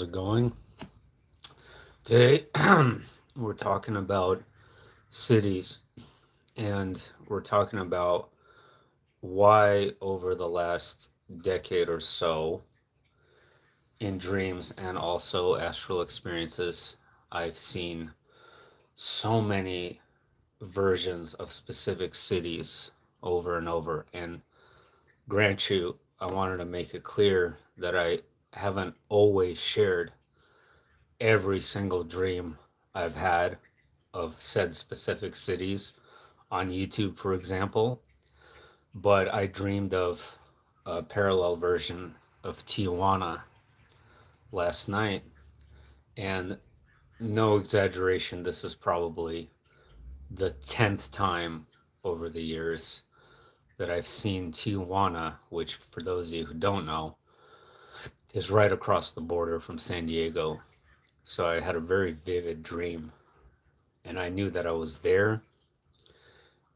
It going? Today, we're talking about cities and we're talking about why, over the last decade or so, in dreams and also astral experiences, I've seen so many versions of specific cities over and over. And grant you, I wanted to make it clear that I haven't always shared every single dream I've had of said specific cities on YouTube, for example, but I dreamed of a parallel version of Tijuana last night. And no exaggeration, this is probably the 10th time over the years that I've seen Tijuana, which, for those of you who don't know, is right across the border from San Diego. So I had a very vivid dream, and I knew that I was there.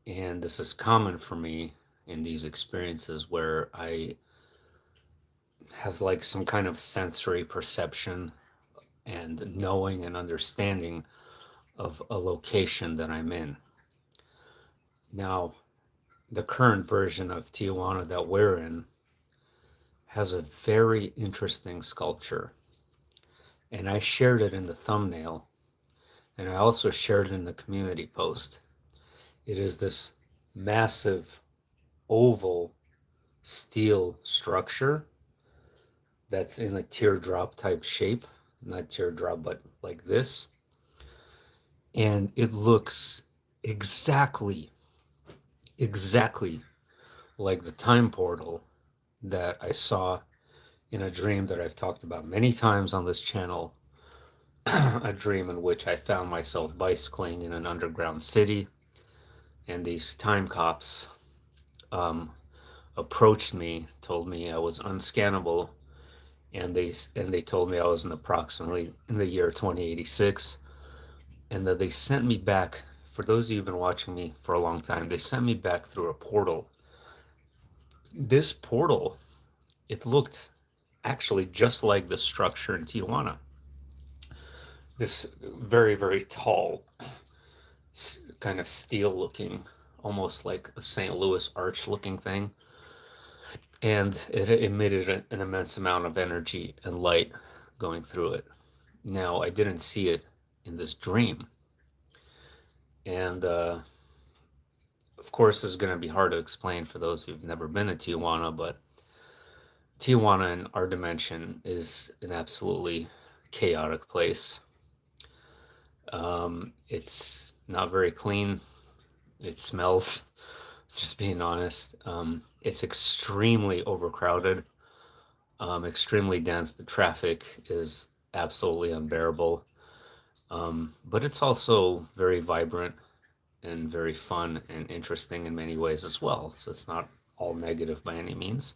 And this is common for me in these experiences where I have like some kind of sensory perception and knowing and understanding of a location that I'm in. Now, the current version of Tijuana that we're in has a very interesting sculpture, and I shared it in the thumbnail, and I also shared it in the community post. It is this massive oval steel structure that's in a teardrop type shape, not teardrop, but like this. And it looks exactly, exactly like the time portal that I saw in a dream that I've talked about many times on this channel. A dream in which I found myself bicycling in an underground city, and these time cops um, approached me, told me I was unscannable, and they told me I was in approximately in the year 2086, and that they sent me back. For those of you who've been watching me for a long time, they sent me back through a portal. This portal, it looked actually just like the structure in Tijuana. This very, very tall, kind of steel looking, almost like a St. Louis arch looking thing. And it emitted an immense amount of energy and light going through it. Now, I didn't see it in this dream. And of course, this is going to be hard to explain for those who've never been to Tijuana, but Tijuana in our dimension is an absolutely chaotic place. It's not very clean. It smells, just being honest. It's extremely overcrowded, extremely dense. The traffic is absolutely unbearable. But it's also very vibrant and very fun and interesting in many ways as well. So it's not all negative by any means.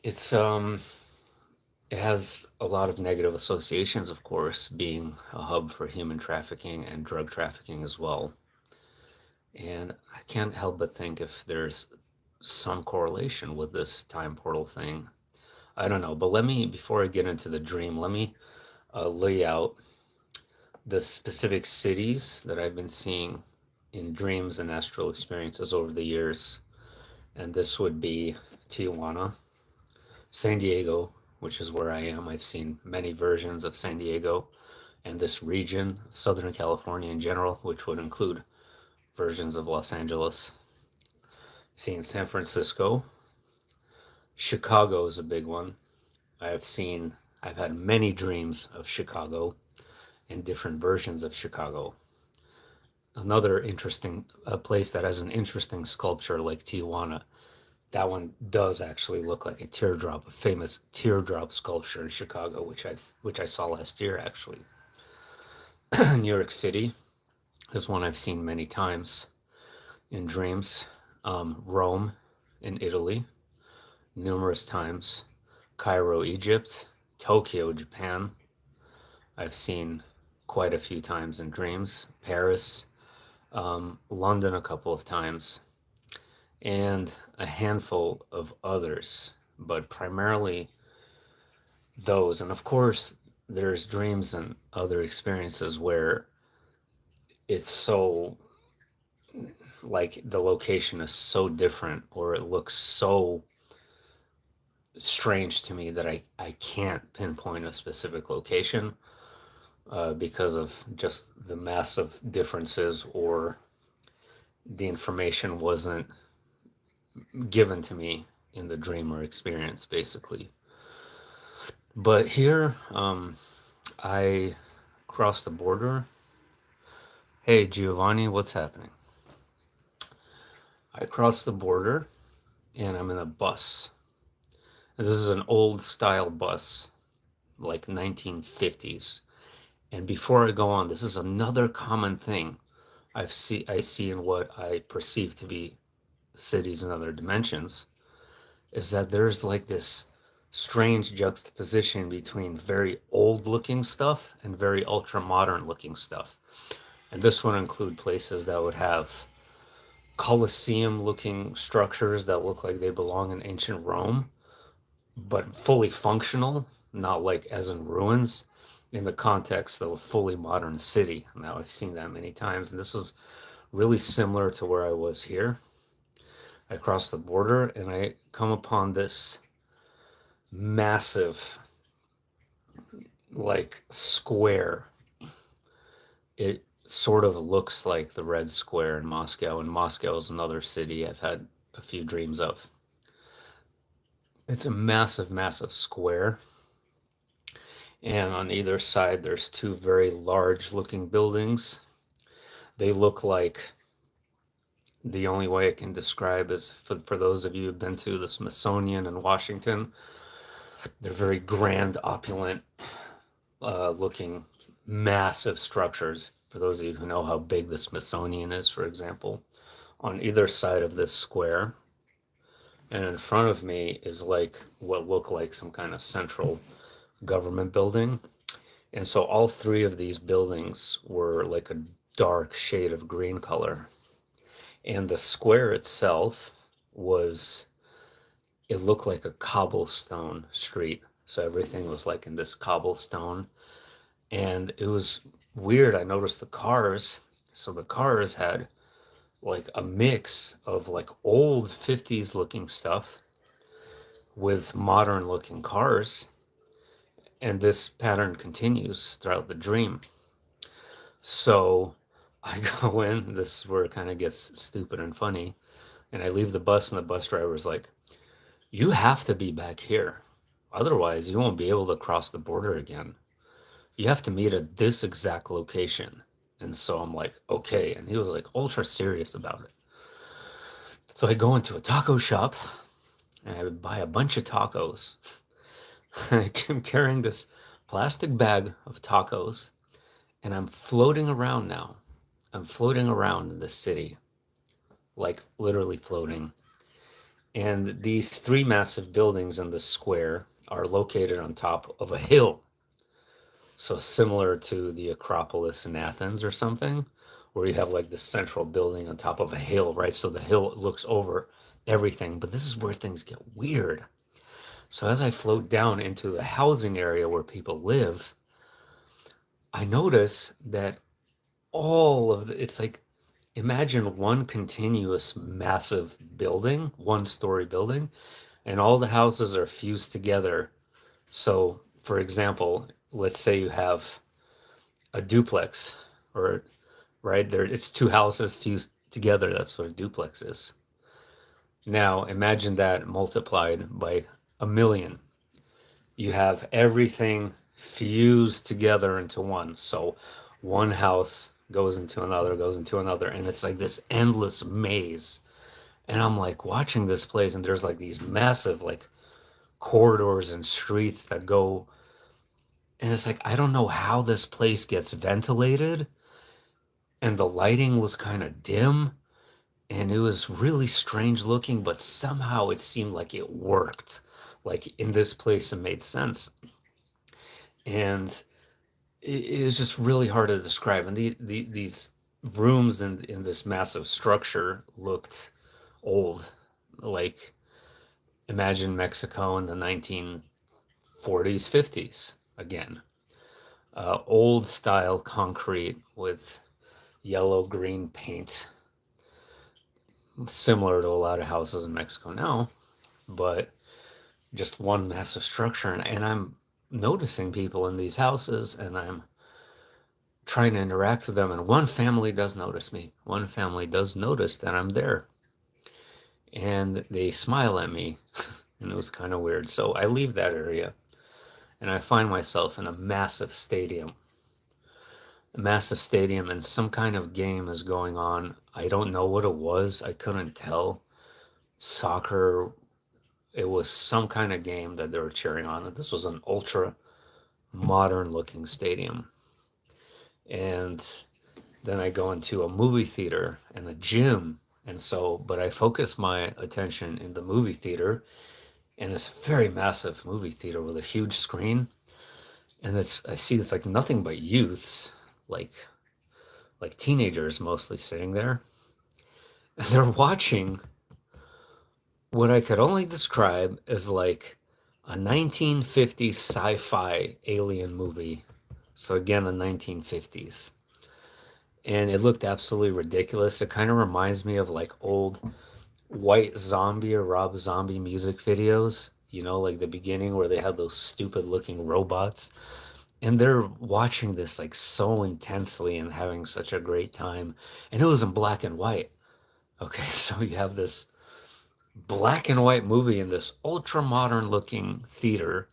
It's it has a lot of negative associations, of course, being a hub for human trafficking and drug trafficking as well. And I can't help but think if there's some correlation with this time portal thing. I don't know, but let me, before I get into the dream, let me lay out the specific cities that I've been seeing in dreams and astral experiences over the years. And this would be Tijuana, San Diego, which is where I am. I've seen many versions of San Diego and this region of Southern California in general, which would include versions of Los Angeles. I've seen San Francisco. Chicago is a big one. I've had many dreams of Chicago and different versions of Chicago. Another interesting place that has an interesting sculpture like Tijuana. That one does actually look like a teardrop, a famous teardrop sculpture in Chicago, which I saw last year actually. New York City is one I've seen many times in dreams. Rome in Italy, numerous times. Cairo, Egypt. Tokyo, Japan, I've seen quite a few times in dreams. Paris, London a couple of times, and a handful of others, but primarily those. And of course, there's dreams and other experiences where it's so, like, the location is so different or it looks so strange to me that I can't pinpoint a specific location because of just the massive differences, or the information wasn't given to me in the dream or experience, basically. But here, I crossed the border. Hey, Giovanni, what's happening? I crossed the border and I'm in a bus. And this is an old style bus, like 1950s. And before I go on, this is another common thing I see in what I perceive to be cities and other dimensions, is that there's like this strange juxtaposition between very old looking stuff and very ultra modern looking stuff. And this would include places that would have Colosseum looking structures that look like they belong in ancient Rome, but fully functional, not like as in ruins, in the context of a fully modern city. Now, I've seen that many times, and this was really similar to where I was here. I cross the border and I come upon this massive, like, square. It sort of looks like the Red Square in Moscow, and Moscow is another city I've had a few dreams of. It's a massive, massive square, and on either side there's two very large looking buildings. They look like, the only way I can describe is, for those of you who've been to the Smithsonian in Washington, they're very grand, opulent looking, massive structures. For those of you who know how big the Smithsonian is, for example, on either side of this square, and in front of me is like what looked like some kind of central government building. And so all three of these buildings were like a dark shade of green color. And the square itself was, it looked like a cobblestone street. So everything was like in this cobblestone. And it was weird. I noticed the cars. So the cars had like a mix of like old 50s looking stuff with modern looking cars. And this pattern continues throughout the dream. So I go in, this is where it kind of gets stupid and funny. And I leave the bus, and the bus driver's like, "You have to be back here. Otherwise, you won't be able to cross the border again. You have to meet at this exact location." And so I'm like, okay. And he was like ultra serious about it. So I go into a taco shop and I buy a bunch of tacos. I'm carrying this plastic bag of tacos, and I'm floating around now. I'm floating around in this city, like literally floating. And these three massive buildings in the square are located on top of a hill. So similar to the Acropolis in Athens or something, where you have like the central building on top of a hill, right? So the hill looks over everything. But this is where things get weird. So as I float down into the housing area where people live, I notice that it's like, imagine one continuous massive building, one story building, and all the houses are fused together. So, for example, let's say you have a duplex, or right there, it's two houses fused together. That's what a duplex is. Now, imagine that multiplied by a million. You have everything fused together into one. So, one house goes into another, goes into another, and it's like this endless maze. And I'm like watching this place, and there's like these massive, like, corridors and streets that go, and it's like, I don't know how this place gets ventilated, and the lighting was kind of dim, and it was really strange looking, but somehow it seemed like it worked. Like in this place, it made sense. And it was just really hard to describe. And these rooms in this massive structure looked old. Like, imagine Mexico in the 1930s 40s, 50s again. Old style concrete with yellow green paint, similar to a lot of houses in Mexico now, but just one massive structure. And I'm noticing people in these houses, and I'm trying to interact with them. And one family does notice me. One family does notice that I'm there. And they smile at me. And it was kind of weird. So I leave that area and I find myself in a massive stadium. A massive stadium, and some kind of game is going on. I don't know what it was. I couldn't tell. Soccer. It was some kind of game that they were cheering on. And this was an ultra modern looking stadium. And then I go into a movie theater and a gym. And so, but I focus my attention in the movie theater, and it's a very massive movie theater with a huge screen. And I see it's like nothing but youths, like teenagers mostly sitting there. And they're watching what I could only describe as like a 1950s sci-fi alien movie. So again, the 1950s. And it looked absolutely ridiculous. It kind of reminds me of like old White Zombie or Rob Zombie music videos, like the beginning where they had those stupid looking robots. And they're watching this like so intensely and having such a great time. And it was in black and white. Okay, so you have this black and white movie in this ultra modern looking theater,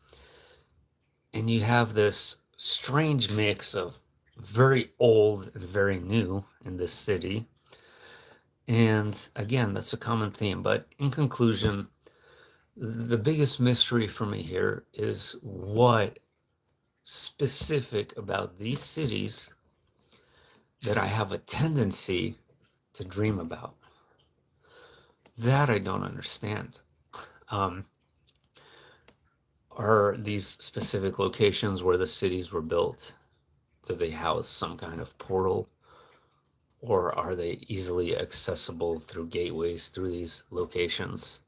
and you have this strange mix of very old and very new in this city. And again, that's a common theme. But in conclusion, the biggest mystery for me here is what specific about these cities that I have a tendency to dream about. That I don't understand. Are these specific locations where the cities were built, do they house some kind of portal? Or are they easily accessible through gateways through these locations?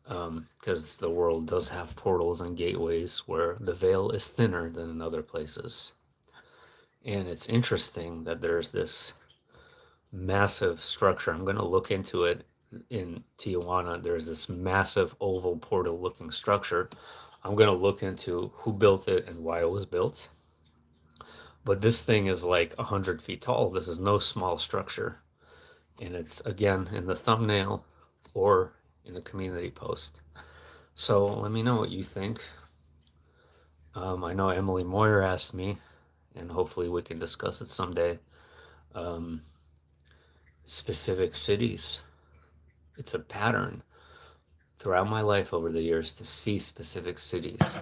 Because the world does have portals and gateways where the veil is thinner than in other places. And it's interesting that there's this massive structure. I'm going to look into it in Tijuana. There's this massive oval portal looking structure. I'm going to look into who built it and why it was built. But this thing is like 100 feet tall. This is no small structure. And it's, again, in the thumbnail or in the community post. So let me know what you think. I know Emily Moyer asked me, and hopefully we can discuss it someday. Specific cities. It's a pattern throughout my life over the years to see specific cities.